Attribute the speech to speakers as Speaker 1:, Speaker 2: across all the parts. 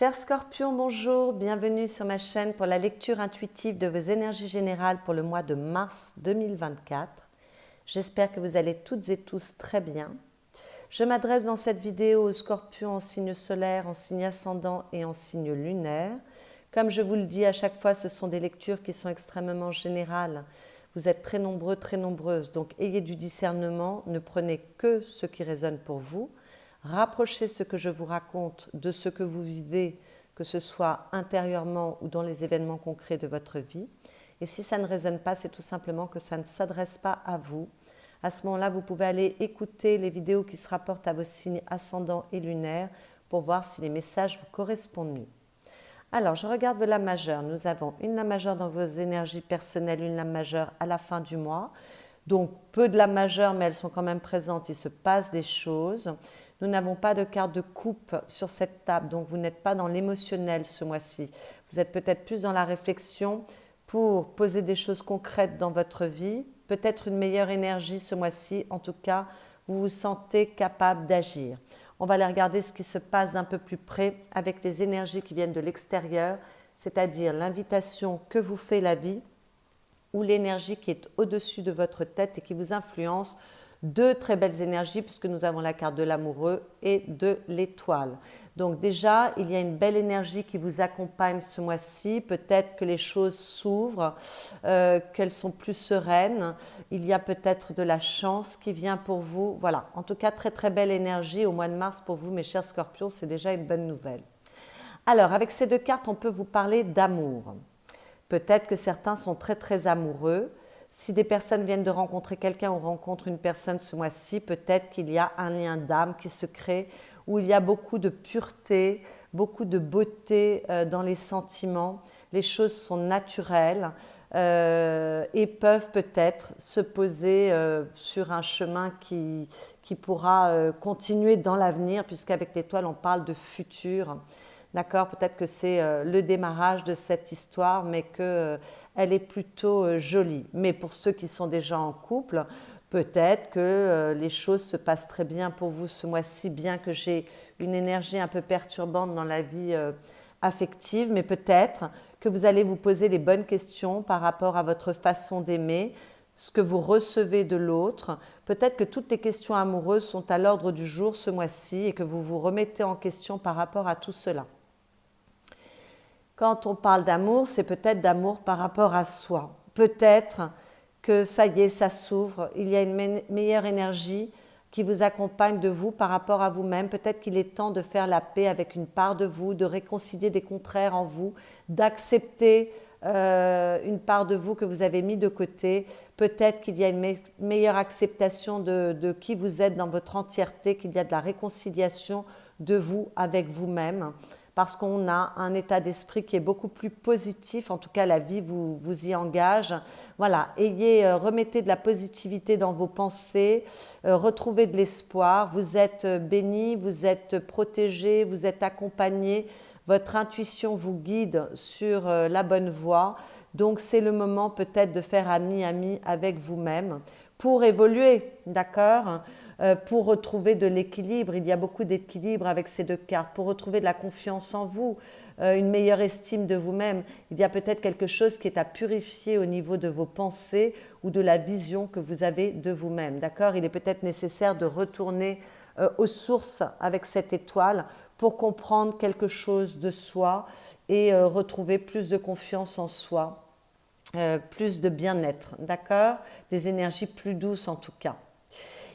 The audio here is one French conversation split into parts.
Speaker 1: Chers scorpions, bonjour, bienvenue sur ma chaîne pour la lecture intuitive de vos énergies générales pour le mois de mars 2024. J'espère que vous allez toutes et tous très bien. Je m'adresse dans cette vidéo aux scorpions en signe solaire, en signe ascendant et en signe lunaire. Comme je vous le dis à chaque fois, ce sont des lectures qui sont extrêmement générales. Vous êtes très nombreux, très nombreuses, donc ayez du discernement, ne prenez que ce qui résonne pour vous. Rapprochez ce que je vous raconte de ce que vous vivez, que ce soit intérieurement ou dans les événements concrets de votre vie. Et si ça ne résonne pas, c'est tout simplement que ça ne s'adresse pas à vous. À ce moment-là, vous pouvez aller écouter les vidéos qui se rapportent à vos signes ascendants et lunaires pour voir si les messages vous correspondent mieux. Alors, je regarde vos lames majeures. Nous avons une lame majeure dans vos énergies personnelles, une lame majeure à la fin du mois. Donc, peu de lames majeures, mais elles sont quand même présentes. Il se passe des choses. Nous n'avons pas de carte de coupe sur cette table, donc vous n'êtes pas dans l'émotionnel ce mois-ci. Vous êtes peut-être plus dans la réflexion pour poser des choses concrètes dans votre vie. Peut-être une meilleure énergie ce mois-ci. En tout cas, vous vous sentez capable d'agir. On va aller regarder ce qui se passe d'un peu plus près avec les énergies qui viennent de l'extérieur, c'est-à-dire l'invitation que vous fait la vie ou l'énergie qui est au-dessus de votre tête et qui vous influence. Deux très belles énergies puisque nous avons la carte de l'amoureux et de l'étoile. Donc déjà, il y a une belle énergie qui vous accompagne ce mois-ci. Peut-être que les choses s'ouvrent, qu'elles sont plus sereines. Il y a peut-être de la chance qui vient pour vous. Voilà, en tout cas, très très belle énergie au mois de mars pour vous, mes chers scorpions. C'est déjà une bonne nouvelle. Alors, avec ces deux cartes, on peut vous parler d'amour. Peut-être que certains sont très très amoureux. Si des personnes viennent de rencontrer quelqu'un ou rencontrent une personne ce mois-ci, peut-être qu'il y a un lien d'âme qui se crée, où il y a beaucoup de pureté, beaucoup de beauté dans les sentiments. Les choses sont naturelles et peuvent peut-être se poser sur un chemin qui pourra continuer dans l'avenir, puisqu'avec l'étoile, on parle de futur. D'accord, peut-être que c'est le démarrage de cette histoire, mais qu'elle est plutôt jolie. Mais pour ceux qui sont déjà en couple, peut-être que les choses se passent très bien pour vous ce mois-ci, bien que j'ai une énergie un peu perturbante dans la vie affective, mais peut-être que vous allez vous poser les bonnes questions par rapport à votre façon d'aimer, ce que vous recevez de l'autre. Peut-être que toutes les questions amoureuses sont à l'ordre du jour ce mois-ci et que vous vous remettez en question par rapport à tout cela. Quand on parle d'amour, c'est peut-être d'amour par rapport à soi. Peut-être que ça y est, ça s'ouvre, il y a une meilleure énergie qui vous accompagne de vous par rapport à vous-même. Peut-être qu'il est temps de faire la paix avec une part de vous, de réconcilier des contraires en vous, d'accepter une part de vous que vous avez mis de côté. Peut-être qu'il y a une meilleure acceptation de qui vous êtes dans votre entièreté, qu'il y a de la réconciliation de vous avec vous-même, parce qu'on a un état d'esprit qui est beaucoup plus positif. En tout cas, la vie vous y engage. Voilà, remettez de la positivité dans vos pensées, retrouvez de l'espoir. Vous êtes bénis, vous êtes protégés, vous êtes accompagnés. Votre intuition vous guide sur la bonne voie. Donc, c'est le moment peut-être de faire ami-ami avec vous-même pour évoluer, d'accord ? Pour retrouver de l'équilibre. Il y a beaucoup d'équilibre avec ces deux cartes. Pour retrouver de la confiance en vous, une meilleure estime de vous-même. Il y a peut-être quelque chose qui est à purifier au niveau de vos pensées ou de la vision que vous avez de vous-même, d'accord ? Il est peut-être nécessaire de retourner aux sources avec cette étoile pour comprendre quelque chose de soi et retrouver plus de confiance en soi, plus de bien-être, d'accord ? Des énergies plus douces en tout cas.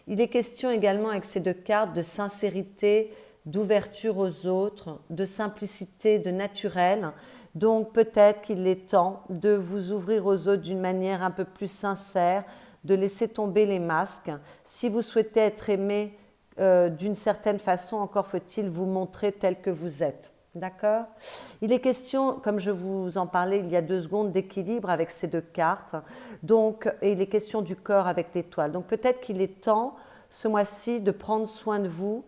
Speaker 1: Il est question également avec ces deux cartes de sincérité, d'ouverture aux autres, de simplicité, de naturel. Donc peut-être qu'il est temps de vous ouvrir aux autres d'une manière un peu plus sincère, de laisser tomber les masques. Si vous souhaitez être aimé d'une certaine façon, encore faut-il vous montrer tel que vous êtes. D'accord ? Il est question, comme je vous en parlais il y a 2 secondes, d'équilibre avec ces deux cartes. Donc, et il est question du corps avec l'étoile. Donc peut-être qu'il est temps, ce mois-ci, de prendre soin de vous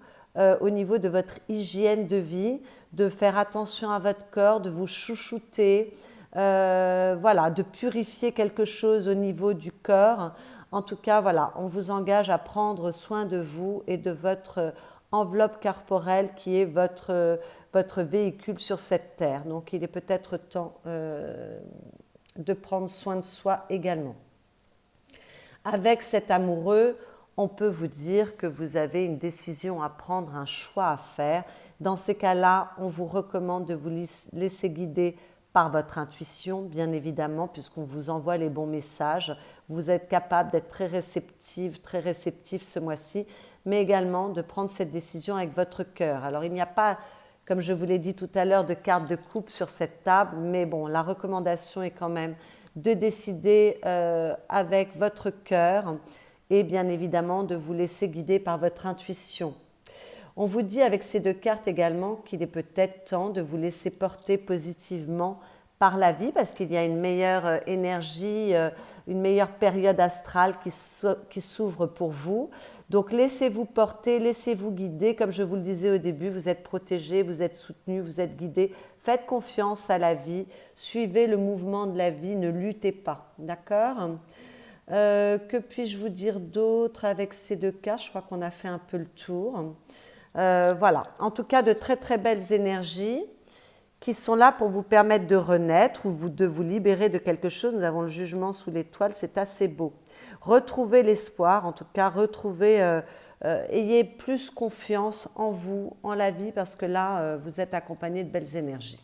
Speaker 1: au niveau de votre hygiène de vie, de faire attention à votre corps, de vous chouchouter, voilà, de purifier quelque chose au niveau du corps. En tout cas, voilà, on vous engage à prendre soin de vous et de votre enveloppe corporelle qui est votre véhicule sur cette terre. Donc il est peut-être temps de prendre soin de soi également. Avec cet amoureux, on peut vous dire que vous avez une décision à prendre, un choix à faire. Dans ces cas-là, on vous recommande de vous laisser guider par votre intuition, bien évidemment, puisqu'on vous envoie les bons messages. Vous êtes capable d'être très réceptif ce mois-ci, mais également de prendre cette décision avec votre cœur. Alors, il n'y a pas, comme je vous l'ai dit tout à l'heure, de carte de coupe sur cette table, mais bon, la recommandation est quand même de décider avec votre cœur et bien évidemment de vous laisser guider par votre intuition. On vous dit avec ces deux cartes également qu'il est peut-être temps de vous laisser porter positivement par la vie parce qu'il y a une meilleure énergie, une meilleure période astrale qui s'ouvre pour vous. Donc laissez-vous porter, laissez-vous guider. Comme je vous le disais au début, vous êtes protégé, vous êtes soutenu, vous êtes guidé. Faites confiance à la vie, suivez le mouvement de la vie, ne luttez pas. D'accord ? Que puis-je vous dire d'autre avec ces deux cas? Je crois qu'on a fait un peu le tour. Voilà, en tout cas de très très belles énergies qui sont là pour vous permettre de renaître ou de vous libérer de quelque chose. Nous avons le jugement sous l'étoile, c'est assez beau. Retrouvez l'espoir, en tout cas ayez plus confiance en vous, en la vie, parce que là, vous êtes accompagné de belles énergies.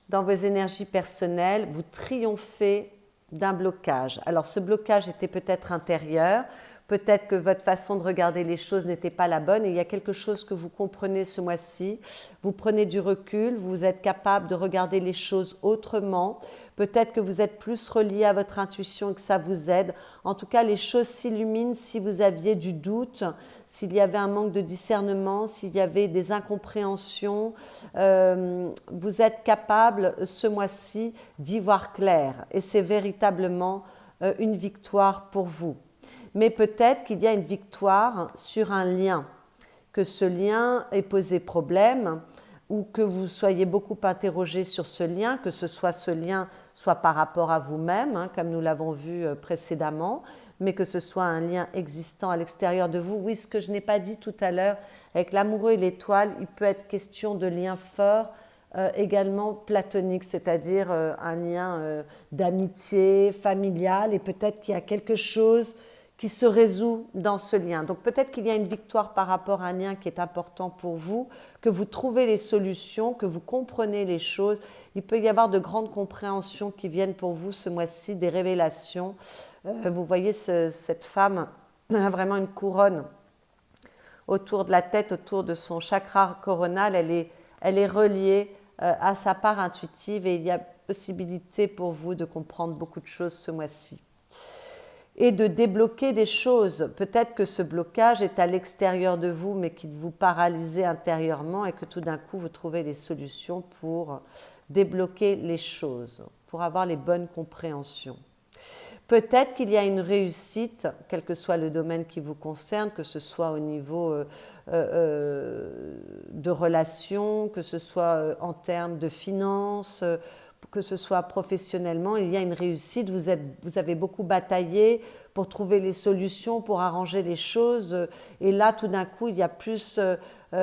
Speaker 1: Dans vos énergies personnelles, vous triomphez d'un blocage. Alors ce blocage était peut-être intérieur, peut-être que votre façon de regarder les choses n'était pas la bonne et il y a quelque chose que vous comprenez ce mois-ci. Vous prenez du recul, vous êtes capable de regarder les choses autrement. Peut-être que vous êtes plus relié à votre intuition et que ça vous aide. En tout cas, les choses s'illuminent si vous aviez du doute, s'il y avait un manque de discernement, s'il y avait des incompréhensions. Vous êtes capable ce mois-ci d'y voir clair et c'est véritablement une victoire pour vous. Mais peut-être qu'il y a une victoire sur un lien, que ce lien ait posé problème ou que vous soyez beaucoup interrogé sur ce lien, que ce lien soit par rapport à vous-même, comme nous l'avons vu précédemment, mais que ce soit un lien existant à l'extérieur de vous. Oui, ce que je n'ai pas dit tout à l'heure, avec l'amoureux et l'étoile, il peut être question de liens forts, également platoniques, c'est-à-dire un lien d'amitié, familial, et peut-être qu'il y a quelque chose qui se résout dans ce lien. Donc peut-être qu'il y a une victoire par rapport à un lien qui est important pour vous, que vous trouvez les solutions, que vous comprenez les choses. Il peut y avoir de grandes compréhensions qui viennent pour vous ce mois-ci, des révélations. Vous voyez cette femme a vraiment une couronne autour de la tête, autour de son chakra coronal. Elle est reliée à sa part intuitive et il y a possibilité pour vous de comprendre beaucoup de choses ce mois-ci. Et de débloquer des choses. Peut-être que ce blocage est à l'extérieur de vous, mais qui vous paralyse intérieurement et que tout d'un coup, vous trouvez les solutions pour débloquer les choses, pour avoir les bonnes compréhensions. Peut-être qu'il y a une réussite, quel que soit le domaine qui vous concerne, que ce soit au niveau de relations, que ce soit en termes de finances, que ce soit professionnellement, il y a une réussite, vous avez beaucoup bataillé pour trouver les solutions, pour arranger les choses, et là tout d'un coup il y a plus, il y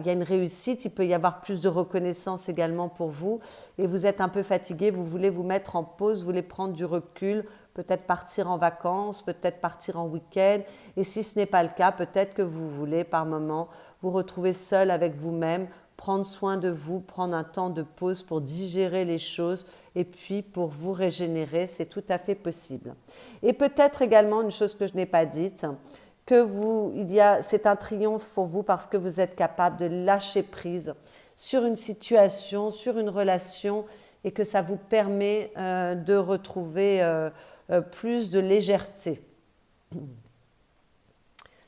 Speaker 1: a une réussite, il peut y avoir plus de reconnaissance également pour vous, et vous êtes un peu fatigué, vous voulez vous mettre en pause, vous voulez prendre du recul, peut-être partir en vacances, peut-être partir en week-end, et si ce n'est pas le cas, peut-être que vous voulez par moment vous retrouver seul avec vous-même, prendre soin de vous, prendre un temps de pause pour digérer les choses et puis pour vous régénérer, c'est tout à fait possible. Et peut-être également une chose que je n'ai pas dite, c'est un triomphe pour vous parce que vous êtes capable de lâcher prise sur une situation, sur une relation et que ça vous permet de retrouver plus de légèreté.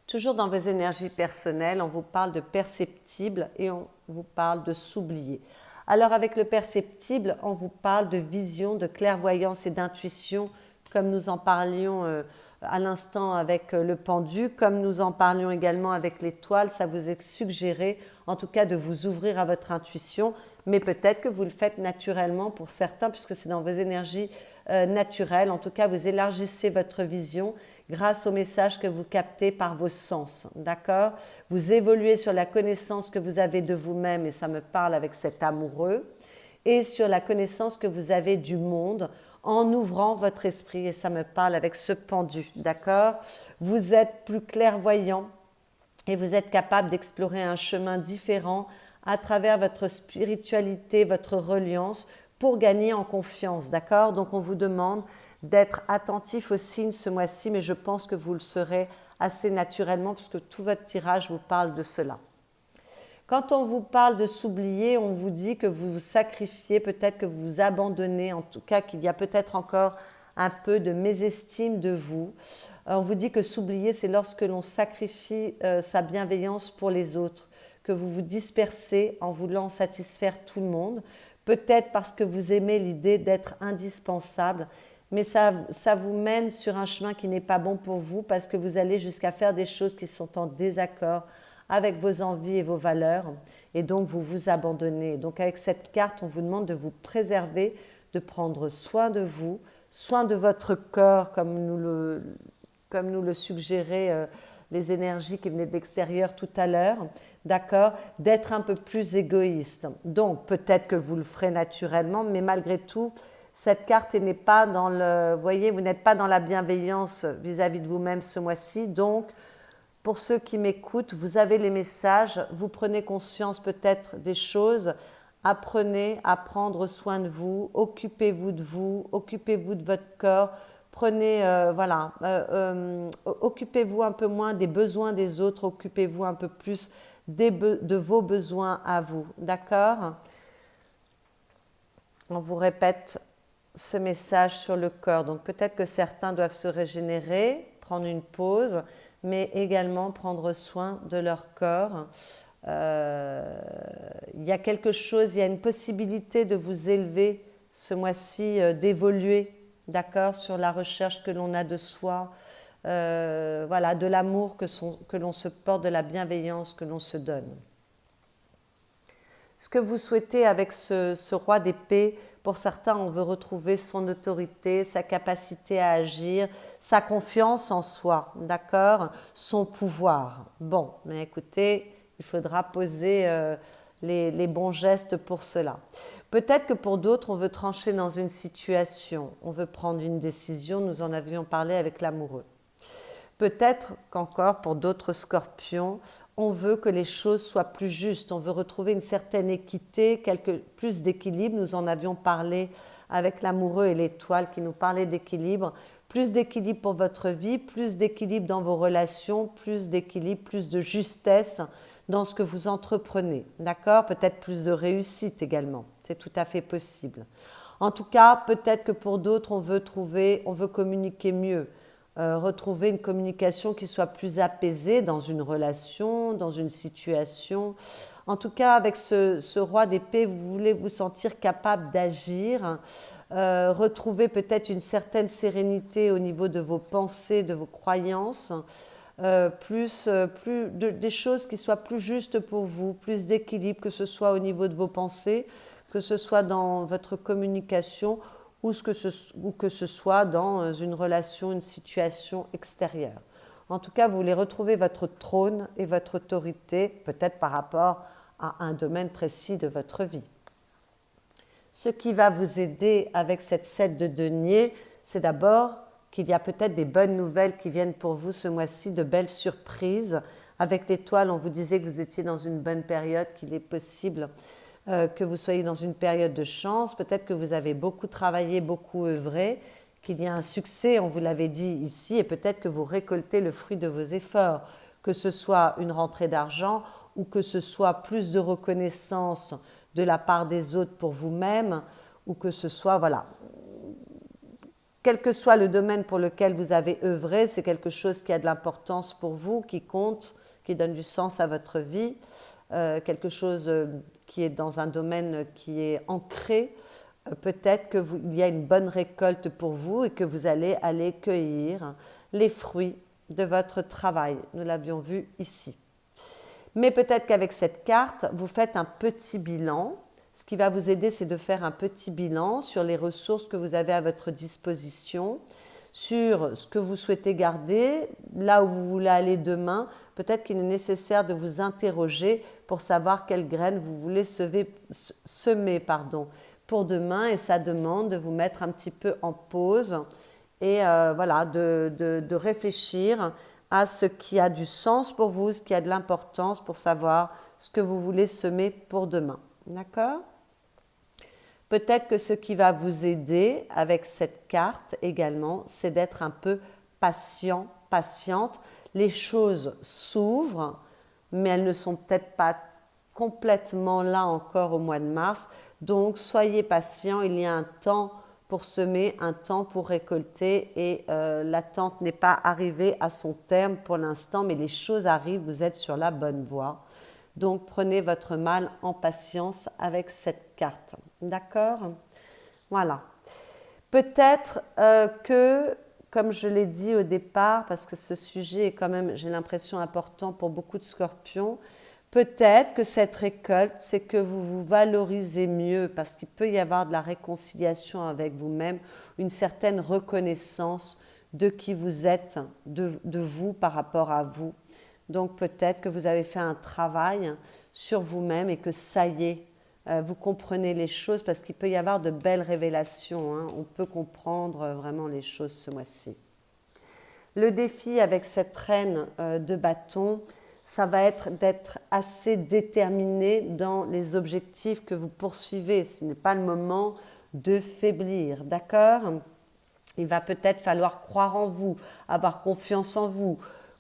Speaker 1: Toujours dans vos énergies personnelles, on vous parle de perceptible et on vous parle de s'oublier. Alors avec le perceptible, on vous parle de vision, de clairvoyance et d'intuition, comme nous en parlions à l'instant avec le pendu, comme nous en parlions également avec l'étoile, ça vous est suggéré en tout cas de vous ouvrir à votre intuition, mais peut-être que vous le faites naturellement pour certains, puisque c'est dans vos énergies naturelles. En tout cas, vous élargissez votre vision, grâce aux messages que vous captez par vos sens, d'accord? Vous évoluez sur la connaissance que vous avez de vous-même, et ça me parle avec cet amoureux, et sur la connaissance que vous avez du monde en ouvrant votre esprit, et ça me parle avec ce pendu, d'accord? Vous êtes plus clairvoyant et vous êtes capable d'explorer un chemin différent à travers votre spiritualité, votre reliance, pour gagner en confiance, d'accord? Donc on vous demande d'être attentif aux signes ce mois-ci, mais je pense que vous le serez assez naturellement puisque tout votre tirage vous parle de cela. Quand on vous parle de s'oublier, on vous dit que vous vous sacrifiez, peut-être que vous vous abandonnez, en tout cas qu'il y a peut-être encore un peu de mésestime de vous. On vous dit que s'oublier, c'est lorsque l'on sacrifie sa bienveillance pour les autres, que vous vous dispersez en voulant satisfaire tout le monde, peut-être parce que vous aimez l'idée d'être indispensable, mais ça vous mène sur un chemin qui n'est pas bon pour vous parce que vous allez jusqu'à faire des choses qui sont en désaccord avec vos envies et vos valeurs, et donc vous vous abandonnez. Donc avec cette carte, on vous demande de vous préserver, de prendre soin de vous, soin de votre corps, comme nous le suggéraient les énergies qui venaient de l'extérieur tout à l'heure, d'accord, d'être un peu plus égoïste. Donc peut-être que vous le ferez naturellement, mais malgré tout, cette carte n'est pas dans le... Vous voyez, vous n'êtes pas dans la bienveillance vis-à-vis de vous-même ce mois-ci, donc pour ceux qui m'écoutent, vous avez les messages, vous prenez conscience peut-être des choses, apprenez à prendre soin de vous, occupez-vous de votre corps, prenez, occupez-vous un peu moins des besoins des autres, occupez-vous un peu plus de vos besoins à vous, d'accord? On vous répète ce message sur le corps, donc peut-être que certains doivent se régénérer, prendre une pause, mais également prendre soin de leur corps. Il y a quelque chose, il y a une possibilité de vous élever ce mois-ci, d'évoluer, d'accord, sur la recherche que l'on a de soi, voilà, de l'amour que l'on se porte, de la bienveillance que l'on se donne. Ce que vous souhaitez avec ce roi d'épée, pour certains, on veut retrouver son autorité, sa capacité à agir, sa confiance en soi, d'accord, son pouvoir. Bon, mais écoutez, il faudra poser les bons gestes pour cela. Peut-être que pour d'autres, on veut trancher dans une situation, on veut prendre une décision, nous en avions parlé avec l'amoureux. Peut-être qu'encore pour d'autres scorpions, on veut que les choses soient plus justes, on veut retrouver une certaine équité, plus d'équilibre. Nous en avions parlé avec l'amoureux et l'étoile qui nous parlait d'équilibre. Plus d'équilibre pour votre vie, plus d'équilibre dans vos relations, plus d'équilibre, plus de justesse dans ce que vous entreprenez. D'accord ? Peut-être plus de réussite également. C'est tout à fait possible. En tout cas, peut-être que pour d'autres, on veut communiquer mieux. Retrouver une communication qui soit plus apaisée dans une relation, dans une situation. En tout cas, avec ce roi d'épée, vous voulez vous sentir capable d'agir, retrouver peut-être une certaine sérénité au niveau de vos pensées, de vos croyances, des choses qui soient plus justes pour vous, plus d'équilibre, que ce soit au niveau de vos pensées, que ce soit dans votre communication, ou que ce soit dans une relation, une situation extérieure. En tout cas, vous voulez retrouver votre trône et votre autorité, peut-être par rapport à un domaine précis de votre vie. Ce qui va vous aider avec cette 7 de denier, c'est d'abord qu'il y a peut-être des bonnes nouvelles qui viennent pour vous ce mois-ci, de belles surprises. Avec l'étoile, on vous disait que vous étiez dans une bonne période, qu'il est possible que vous soyez dans une période de chance, peut-être que vous avez beaucoup travaillé, beaucoup œuvré, qu'il y a un succès, on vous l'avait dit ici, et peut-être que vous récoltez le fruit de vos efforts, que ce soit une rentrée d'argent ou que ce soit plus de reconnaissance de la part des autres pour vous-même, ou que ce soit, voilà, quel que soit le domaine pour lequel vous avez œuvré, c'est quelque chose qui a de l'importance pour vous, qui compte, qui donne du sens à votre vie, quelque chose qui est dans un domaine qui est ancré, peut-être qu'il y a une bonne récolte pour vous et que vous allez aller cueillir les fruits de votre travail. Nous l'avions vu ici. Mais peut-être qu'avec cette carte, vous faites un petit bilan. Ce qui va vous aider, c'est de faire un petit bilan sur les ressources que vous avez à votre disposition, sur ce que vous souhaitez garder, là où vous voulez aller demain. Peut-être qu'il est nécessaire de vous interroger pour savoir quelles graines vous voulez semer pour demain, et ça demande de vous mettre un petit peu en pause et voilà, de réfléchir à ce qui a du sens pour vous, ce qui a de l'importance pour savoir ce que vous voulez semer pour demain. D'accord ? Peut-être que ce qui va vous aider avec cette carte également, c'est d'être un peu patient, patiente. Les choses s'ouvrent, mais elles ne sont peut-être pas complètement là encore au mois de mars. Donc, soyez patient, il y a un temps pour semer, un temps pour récolter, et l'attente n'est pas arrivée à son terme pour l'instant, mais les choses arrivent, vous êtes sur la bonne voie. Donc, prenez votre mal en patience avec cette carte. D'accord ? Voilà. Peut-être que, comme je l'ai dit au départ, parce que ce sujet est quand même, j'ai l'impression, important pour beaucoup de scorpions, peut-être que cette récolte, c'est que vous vous valorisez mieux, parce qu'il peut y avoir de la réconciliation avec vous-même, une certaine reconnaissance de qui vous êtes, de vous par rapport à vous. Donc peut-être que vous avez fait un travail sur vous-même et que ça y est, vous comprenez les choses, parce qu'il peut y avoir de belles révélations, hein. On peut comprendre vraiment les choses ce mois-ci. Le défi avec cette reine de bâton, ça va être d'être assez déterminé dans les objectifs que vous poursuivez. Ce n'est pas le moment de faiblir, d'accord ? Il va peut-être falloir croire en vous, avoir confiance en vous,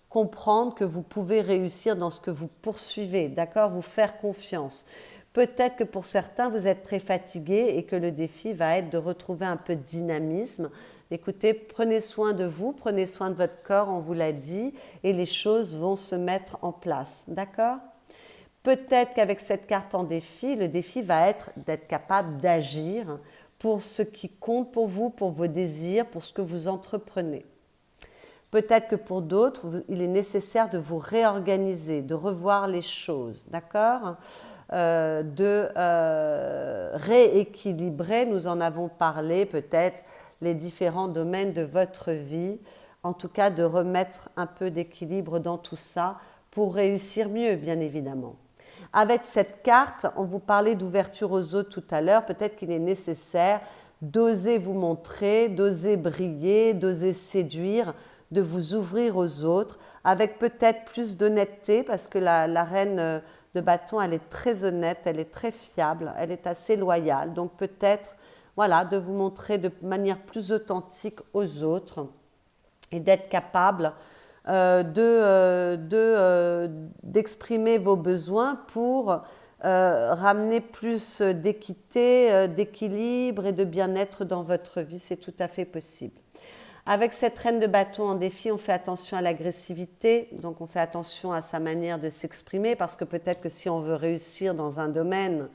Speaker 1: comprendre que vous pouvez réussir dans ce que vous poursuivez, d'accord ? Vous faire confiance. Peut-être que pour certains, vous êtes très fatigué et que le défi va être de retrouver un peu de dynamisme. Écoutez, prenez soin de vous, prenez soin de votre corps, on vous l'a dit, et les choses vont se mettre en place, d'accord ? Peut-être qu'avec cette carte en défi, le défi va être d'être capable d'agir pour ce qui compte pour vous, pour vos désirs, pour ce que vous entreprenez. Peut-être que pour d'autres, il est nécessaire de vous réorganiser, de revoir les choses, d'accord ? De rééquilibrer, nous en avons parlé, peut-être les différents domaines de votre vie, en tout cas de remettre un peu d'équilibre dans tout ça pour réussir mieux, bien évidemment. Avec cette carte, on vous parlait d'ouverture aux autres tout à l'heure, peut-être qu'il est nécessaire d'oser vous montrer, d'oser briller, d'oser séduire, de vous ouvrir aux autres, avec peut-être plus d'honnêteté, parce que la reine de bâton, elle est très honnête, elle est très fiable, elle est assez loyale. Donc peut-être, voilà, de vous montrer de manière plus authentique aux autres et d'être capable d'exprimer vos besoins pour ramener plus d'équité, d'équilibre et de bien-être dans votre vie. C'est tout à fait possible. Avec cette reine de bâton en défi, on fait attention à l'agressivité, donc on fait attention à sa manière de s'exprimer, parce que peut-être que si on veut réussir dans un domaine,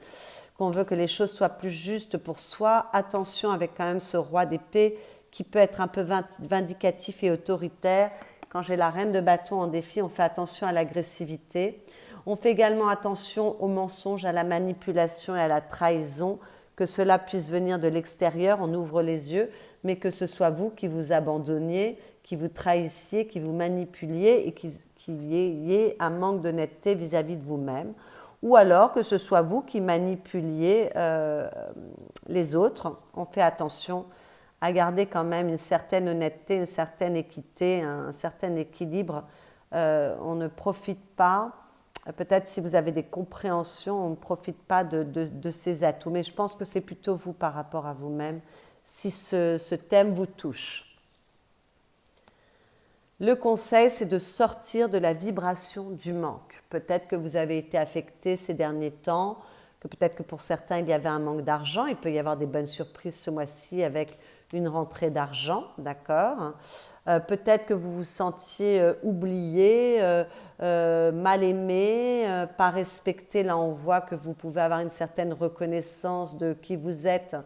Speaker 1: qu'on veut que les choses soient plus justes pour soi, attention avec quand même ce roi d'épée qui peut être un peu vindicatif et autoritaire. Quand j'ai la reine de bâton en défi, on fait attention à l'agressivité. On fait également attention aux mensonges, à la manipulation et à la trahison, que cela puisse venir de l'extérieur, on ouvre les yeux, mais que ce soit vous qui vous abandonniez, qui vous trahissiez, qui vous manipuliez et qu'il y ait un manque d'honnêteté vis-à-vis de vous-même. Ou alors que ce soit vous qui manipuliez les autres. On fait attention à garder quand même une certaine honnêteté, une certaine équité, un certain équilibre. On ne profite pas, peut-être si vous avez des compréhensions, on ne profite pas de ces atouts. Mais je pense que c'est plutôt vous par rapport à vous-même, si ce thème vous touche. Le conseil, c'est de sortir de la vibration du manque. Peut-être que vous avez été affecté ces derniers temps, que peut-être que pour certains, il y avait un manque d'argent. Il peut y avoir des bonnes surprises ce mois-ci avec une rentrée d'argent, d'accord ? Peut-être que vous vous sentiez oublié, mal aimé, pas respecté. Là, on voit que vous pouvez avoir une certaine reconnaissance de qui vous êtes,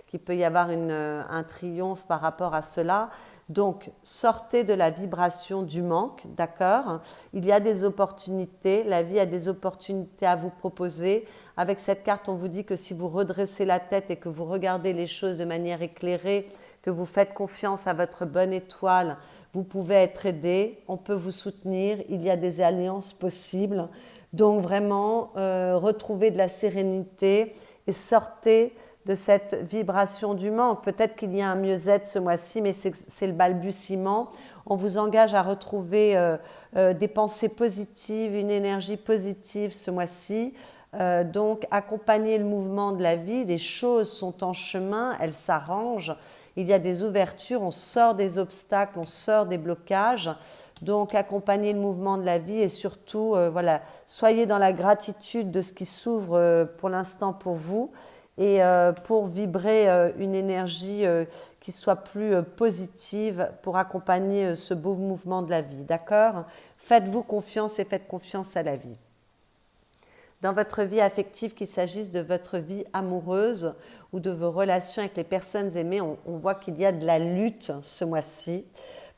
Speaker 1: qu'il peut y avoir un triomphe par rapport à cela. Donc, sortez de la vibration du manque, d'accord ? Il y a des opportunités, la vie a des opportunités à vous proposer. Avec cette carte, on vous dit que si vous redressez la tête et que vous regardez les choses de manière éclairée, que vous faites confiance à votre bonne étoile, vous pouvez être aidé, on peut vous soutenir, il y a des alliances possibles. Donc vraiment, retrouvez de la sérénité et sortez de cette vibration du manque. Peut-être qu'il y a un mieux-être ce mois-ci, mais c'est le balbutiement. On vous engage à retrouver des pensées positives, une énergie positive ce mois-ci. Donc, accompagnez le mouvement de la vie. Les choses sont en chemin, elles s'arrangent. Il y a des ouvertures, on sort des obstacles, on sort des blocages. Donc, accompagnez le mouvement de la vie et surtout, voilà, soyez dans la gratitude de ce qui s'ouvre pour l'instant pour vous et pour vibrer une énergie qui soit plus positive pour accompagner ce beau mouvement de la vie. D'accord? Faites-vous confiance et faites confiance à la vie. Dans votre vie affective, qu'il s'agisse de votre vie amoureuse ou de vos relations avec les personnes aimées, on voit qu'il y a de la lutte ce mois-ci.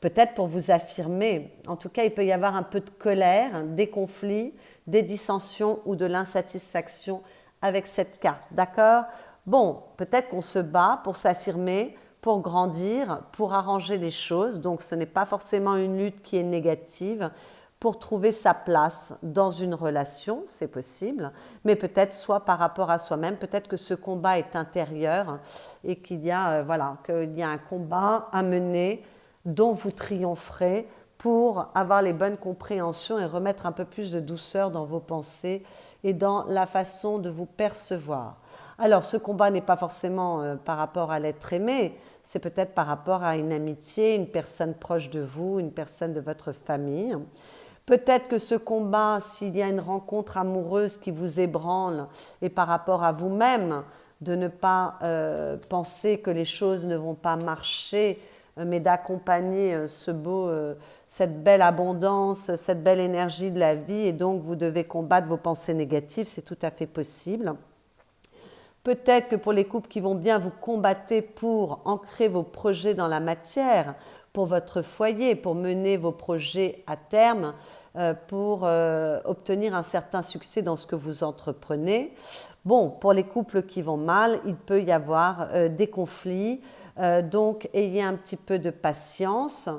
Speaker 1: Peut-être pour vous affirmer. En tout cas, il peut y avoir un peu de colère, des conflits, des dissensions ou de l'insatisfaction avec cette carte. D'accord? Bon, peut-être qu'on se bat pour s'affirmer, pour grandir, pour arranger les choses. Donc, ce n'est pas forcément une lutte qui est négative. Pour trouver sa place dans une relation, c'est possible, mais peut-être soit par rapport à soi-même, peut-être que ce combat est intérieur et qu'il y a, qu'il y a un combat à mener dont vous triompherez pour avoir les bonnes compréhensions et remettre un peu plus de douceur dans vos pensées et dans la façon de vous percevoir. Alors, ce combat n'est pas forcément par rapport à l'être aimé, c'est peut-être par rapport à une amitié, une personne proche de vous, une personne de votre famille. Peut-être que ce combat, s'il y a une rencontre amoureuse qui vous ébranle et par rapport à vous-même, de ne pas penser que les choses ne vont pas marcher, mais d'accompagner cette belle abondance, cette belle énergie de la vie, et donc vous devez combattre vos pensées négatives, c'est tout à fait possible. Peut-être que pour les couples qui vont bien, vous combattez pour ancrer vos projets dans la matière, pour votre foyer, pour mener vos projets à terme, pour obtenir un certain succès dans ce que vous entreprenez. Bon, pour les couples qui vont mal, il peut y avoir des conflits, donc ayez un petit peu de patience.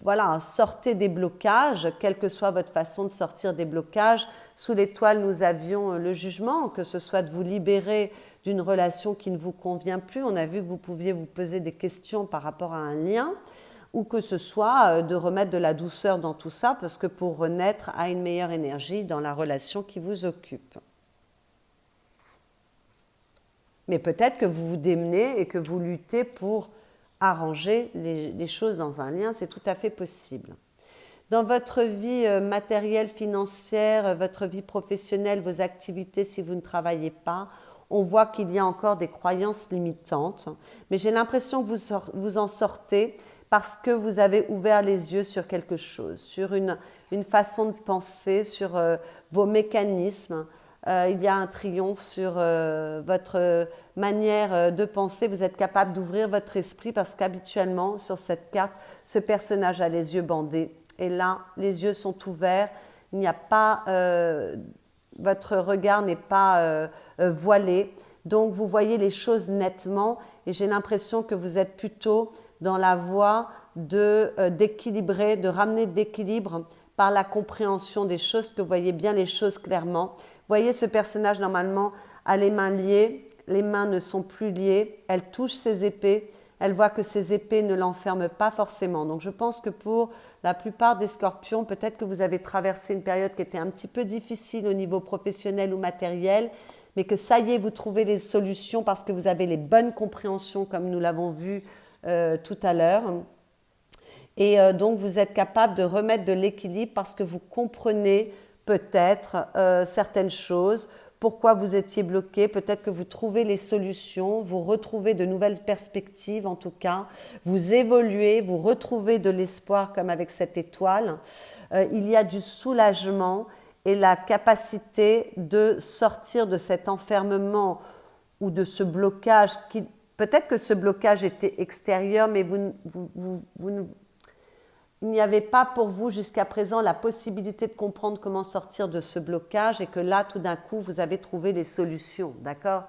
Speaker 1: Voilà, sortez des blocages, quelle que soit votre façon de sortir des blocages. Sous l'étoile, nous avions le jugement, que ce soit de vous libérer d'une relation qui ne vous convient plus. On a vu que vous pouviez vous poser des questions par rapport à un lien, ou que ce soit de remettre de la douceur dans tout ça, parce que pour renaître à une meilleure énergie dans la relation qui vous occupe. Mais peut-être que vous vous démenez et que vous luttez pour arranger les choses dans un lien, c'est tout à fait possible. Dans votre vie matérielle, financière, votre vie professionnelle, vos activités, si vous ne travaillez pas, on voit qu'il y a encore des croyances limitantes. Mais j'ai l'impression que vous en sortez parce que vous avez ouvert les yeux sur quelque chose, sur une façon de penser, sur vos mécanismes. Il y a un triomphe sur votre manière de penser. Vous êtes capable d'ouvrir votre esprit parce qu'habituellement, sur cette carte, ce personnage a les yeux bandés. Et là, les yeux sont ouverts. Il n'y a pas, votre regard n'est pas voilé. Donc, vous voyez les choses nettement. Et j'ai l'impression que vous êtes plutôt dans la voie d'équilibrer, de ramener de l'équilibre par la compréhension des choses, que vous voyez bien les choses clairement. Vous voyez, ce personnage, normalement, a les mains liées. Les mains ne sont plus liées. Elle touche ses épées. Elle voit que ses épées ne l'enferment pas forcément. Donc, je pense que pour la plupart des scorpions, peut-être que vous avez traversé une période qui était un petit peu difficile au niveau professionnel ou matériel, mais que ça y est, vous trouvez les solutions parce que vous avez les bonnes compréhensions, comme nous l'avons vu tout à l'heure. Et donc, vous êtes capable de remettre de l'équilibre parce que vous comprenez peut-être certaines choses, pourquoi vous étiez bloqué, peut-être que vous trouvez les solutions, vous retrouvez de nouvelles perspectives en tout cas, vous évoluez, vous retrouvez de l'espoir comme avec cette étoile. Il y a du soulagement et la capacité de sortir de cet enfermement ou de ce blocage qui, peut-être que ce blocage était extérieur, mais il n'y avait pas pour vous jusqu'à présent la possibilité de comprendre comment sortir de ce blocage et que là, tout d'un coup, vous avez trouvé les solutions, d'accord ?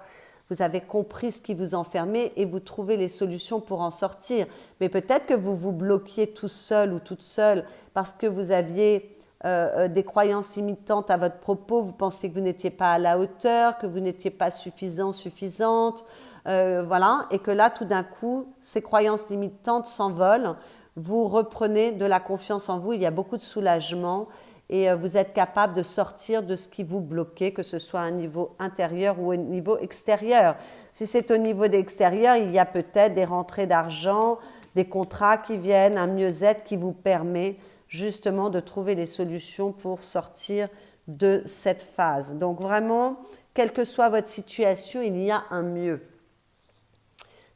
Speaker 1: vous avez compris ce qui vous enfermait et vous trouvez les solutions pour en sortir. Mais peut-être que vous vous bloquiez tout seul ou toute seule parce que vous aviez des croyances limitantes à votre propos, vous pensiez que vous n'étiez pas à la hauteur, que vous n'étiez pas suffisante, voilà, et que là, tout d'un coup, ces croyances limitantes s'envolent, vous reprenez de la confiance en vous, il y a beaucoup de soulagement et vous êtes capable de sortir de ce qui vous bloquait, que ce soit à un niveau intérieur ou au niveau extérieur. Si c'est au niveau extérieur, il y a peut-être des rentrées d'argent, des contrats qui viennent, un mieux-être qui vous permet justement de trouver des solutions pour sortir de cette phase. Donc vraiment, quelle que soit votre situation, il y a un mieux.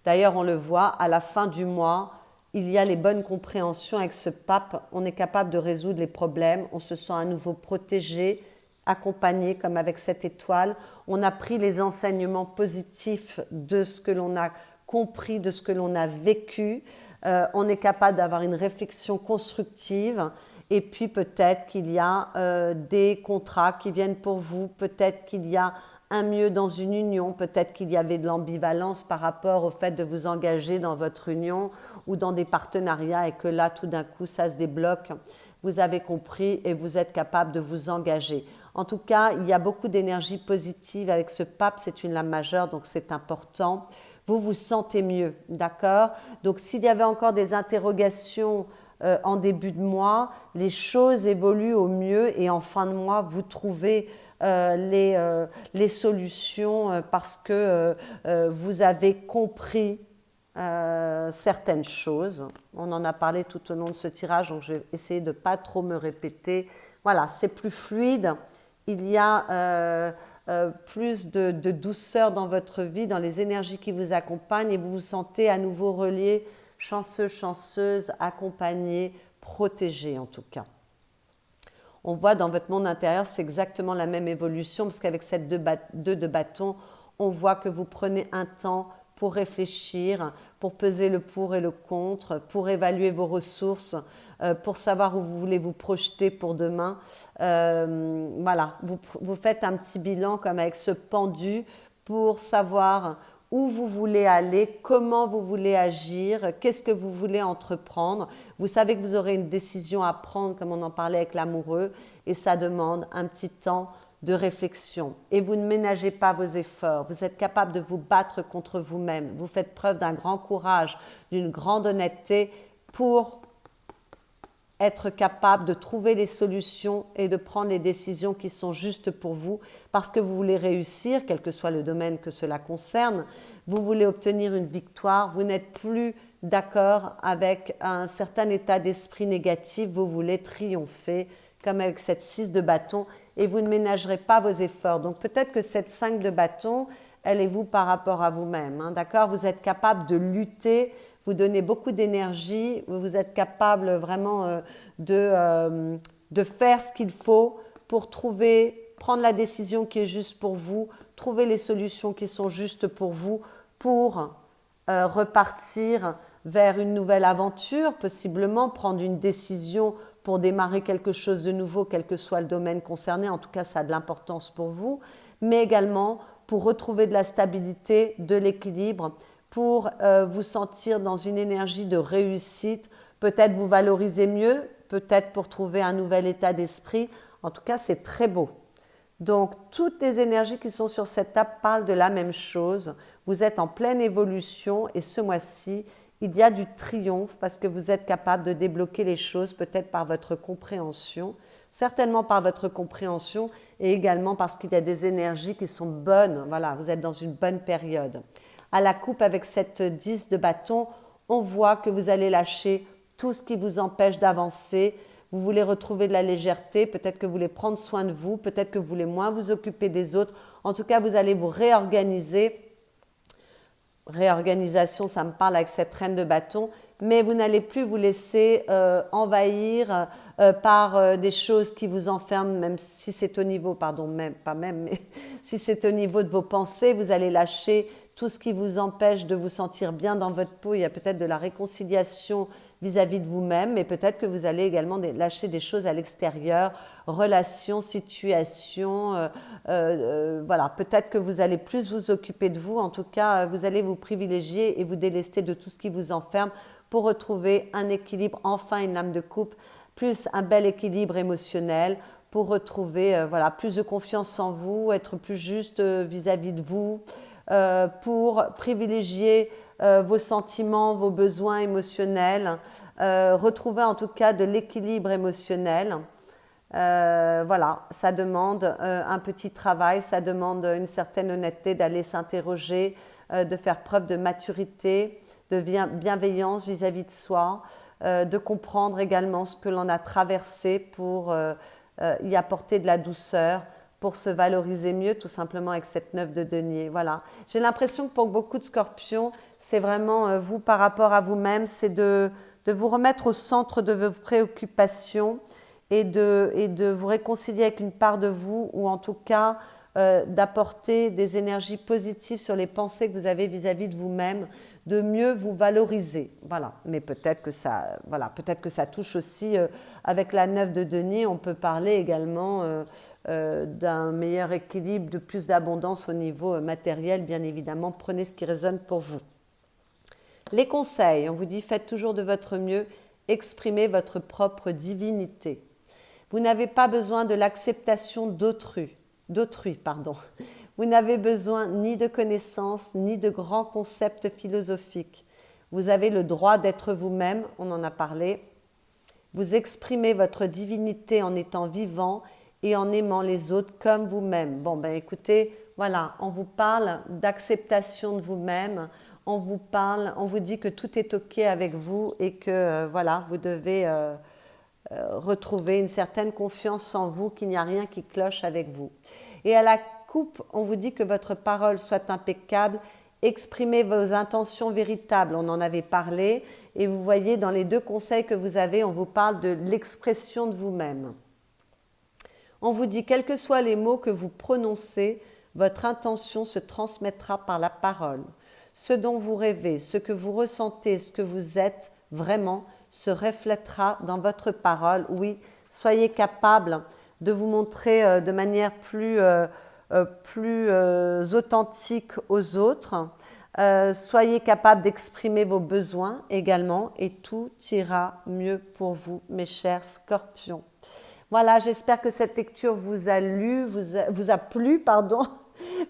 Speaker 1: D'ailleurs, on le voit, à la fin du mois, il y a les bonnes compréhensions avec ce pape. On est capable de résoudre les problèmes, on se sent à nouveau protégé, accompagné comme avec cette étoile. On a pris les enseignements positifs de ce que l'on a compris, de ce que l'on a vécu. On est capable d'avoir une réflexion constructive et puis peut-être qu'il y a des contrats qui viennent pour vous, peut-être qu'il y a un mieux dans une union, peut-être qu'il y avait de l'ambivalence par rapport au fait de vous engager dans votre union ou dans des partenariats et que là tout d'un coup ça se débloque, vous avez compris et vous êtes capable de vous engager. En tout cas, il y a beaucoup d'énergie positive avec ce pape, c'est une lame majeure donc c'est important. Vous vous sentez mieux, d'accord? Donc s'il y avait encore des interrogations en début de mois, les choses évoluent au mieux et en fin de mois, vous trouvez les solutions parce que vous avez compris certaines choses. On en a parlé tout au long de ce tirage, donc je vais essayer de ne pas trop me répéter. Voilà, c'est plus fluide. Il y a plus de douceur dans votre vie, dans les énergies qui vous accompagnent et vous vous sentez à nouveau relié, chanceux, chanceuse, accompagné, protégé en tout cas. On voit dans votre monde intérieur, c'est exactement la même évolution parce qu'avec cette 2 de bâton, on voit que vous prenez un temps pour réfléchir, pour peser le pour et le contre, pour évaluer vos ressources, pour savoir où vous voulez vous projeter pour demain. Voilà, vous faites un petit bilan comme avec ce pendu pour savoir où vous voulez aller, comment vous voulez agir, qu'est-ce que vous voulez entreprendre. Vous savez que vous aurez une décision à prendre, comme on en parlait avec l'amoureux, et ça demande un petit temps de réflexion. Et vous ne ménagez pas vos efforts, vous êtes capable de vous battre contre vous-même, vous faites preuve d'un grand courage, d'une grande honnêteté pour être capable de trouver les solutions et de prendre les décisions qui sont justes pour vous parce que vous voulez réussir, quel que soit le domaine que cela concerne, vous voulez obtenir une victoire, vous n'êtes plus d'accord avec un certain état d'esprit négatif, vous voulez triompher comme avec cette 6 de bâton et vous ne ménagerez pas vos efforts. Donc peut-être que cette 5 de bâton, elle est vous par rapport à vous-même, hein, d'accord? Vous êtes capable de lutter, vous donnez beaucoup d'énergie, vous êtes capable vraiment de faire ce qu'il faut pour prendre la décision qui est juste pour vous, trouver les solutions qui sont justes pour vous, pour repartir vers une nouvelle aventure, possiblement prendre une décision pour démarrer quelque chose de nouveau, quel que soit le domaine concerné, en tout cas ça a de l'importance pour vous, mais également pour retrouver de la stabilité, de l'équilibre, pour vous sentir dans une énergie de réussite, peut-être vous valoriser mieux, peut-être pour trouver un nouvel état d'esprit. En tout cas, c'est très beau. Donc, toutes les énergies qui sont sur cette table parlent de la même chose. Vous êtes en pleine évolution et ce mois-ci, il y a du triomphe parce que vous êtes capable de débloquer les choses, peut-être par votre compréhension, certainement par votre compréhension et également parce qu'il y a des énergies qui sont bonnes. Voilà, vous êtes dans une bonne période. À la coupe avec cette 10 de bâton, on voit que vous allez lâcher tout ce qui vous empêche d'avancer. Vous voulez retrouver de la légèreté, peut-être que vous voulez prendre soin de vous, peut-être que vous voulez moins vous occuper des autres. En tout cas, vous allez vous réorganiser. Réorganisation, ça me parle avec cette reine de bâton, mais vous n'allez plus vous laisser envahir par des choses qui vous enferment, même si c'est au niveau, pardon, même, pas même, mais si c'est au niveau de vos pensées, vous allez lâcher tout ce qui vous empêche de vous sentir bien dans votre peau. Il y a peut-être de la réconciliation vis-à-vis de vous-même, mais peut-être que vous allez également lâcher des choses à l'extérieur, relations, situations, voilà, peut-être que vous allez plus vous occuper de vous, en tout cas, vous allez vous privilégier et vous délester de tout ce qui vous enferme pour retrouver un équilibre, enfin une lame de coupe, plus un bel équilibre émotionnel, pour retrouver voilà, plus de confiance en vous, être plus juste vis-à-vis de vous, pour privilégier vos sentiments, vos besoins émotionnels, retrouver en tout cas de l'équilibre émotionnel. Voilà, ça demande un petit travail, ça demande une certaine honnêteté d'aller s'interroger, de faire preuve de maturité, de bienveillance vis-à-vis de soi, de comprendre également ce que l'on a traversé pour y apporter de la douceur, pour se valoriser mieux tout simplement avec cette 9 de denier. Voilà. J'ai l'impression que pour beaucoup de scorpions, c'est vraiment vous par rapport à vous-même, c'est de vous remettre au centre de vos préoccupations et de vous réconcilier avec une part de vous, ou en tout cas d'apporter des énergies positives sur les pensées que vous avez vis-à-vis de vous-même, de mieux vous valoriser. Voilà. Mais peut-être que ça, voilà, peut-être que ça touche aussi avec la 9 de denier, on peut parler également d'un meilleur équilibre, de plus d'abondance au niveau matériel, bien évidemment. Prenez ce qui résonne pour vous. Les conseils, on vous dit faites toujours de votre mieux, exprimez votre propre divinité. Vous n'avez pas besoin de l'acceptation d'autrui. Vous n'avez besoin ni de connaissances, ni de grands concepts philosophiques. Vous avez le droit d'être vous-même, on en a parlé. Vous exprimez votre divinité en étant vivant et en aimant les autres comme vous-même. Bon, ben écoutez, voilà, on vous parle d'acceptation de vous-même, on vous dit que tout est OK avec vous et que voilà, vous devez retrouver une certaine confiance en vous, qu'il n'y a rien qui cloche avec vous. Et à la coupe, on vous dit que votre parole soit impeccable, exprimez vos intentions véritables, on en avait parlé, et vous voyez dans les deux conseils que vous avez, on vous parle de l'expression de vous-même. On vous dit, quels que soient les mots que vous prononcez, votre intention se transmettra par la parole. Ce dont vous rêvez, ce que vous ressentez, ce que vous êtes vraiment, se reflètera dans votre parole. Oui, soyez capable de vous montrer de manière plus authentique aux autres. Soyez capable d'exprimer vos besoins également et tout ira mieux pour vous, mes chers scorpions. Voilà, j'espère que cette lecture vous a plu,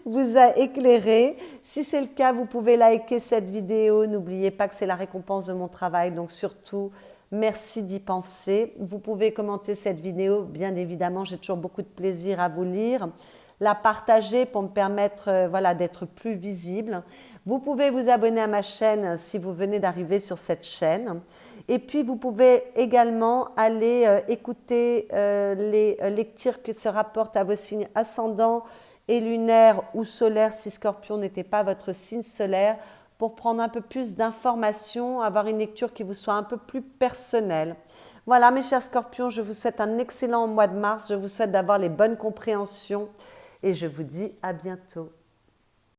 Speaker 1: vous a éclairé. Si c'est le cas, vous pouvez liker cette vidéo. N'oubliez pas que c'est la récompense de mon travail, donc surtout, merci d'y penser. Vous pouvez commenter cette vidéo, bien évidemment, j'ai toujours beaucoup de plaisir à vous lire. La partager pour me permettre voilà, d'être plus visible. Vous pouvez vous abonner à ma chaîne si vous venez d'arriver sur cette chaîne. Et puis, vous pouvez également aller écouter les lectures qui se rapportent à vos signes ascendants et lunaires ou solaires si Scorpion n'était pas votre signe solaire, pour prendre un peu plus d'informations, avoir une lecture qui vous soit un peu plus personnelle. Voilà, mes chers Scorpions, je vous souhaite un excellent mois de mars. Je vous souhaite d'avoir les bonnes compréhensions et je vous dis à bientôt.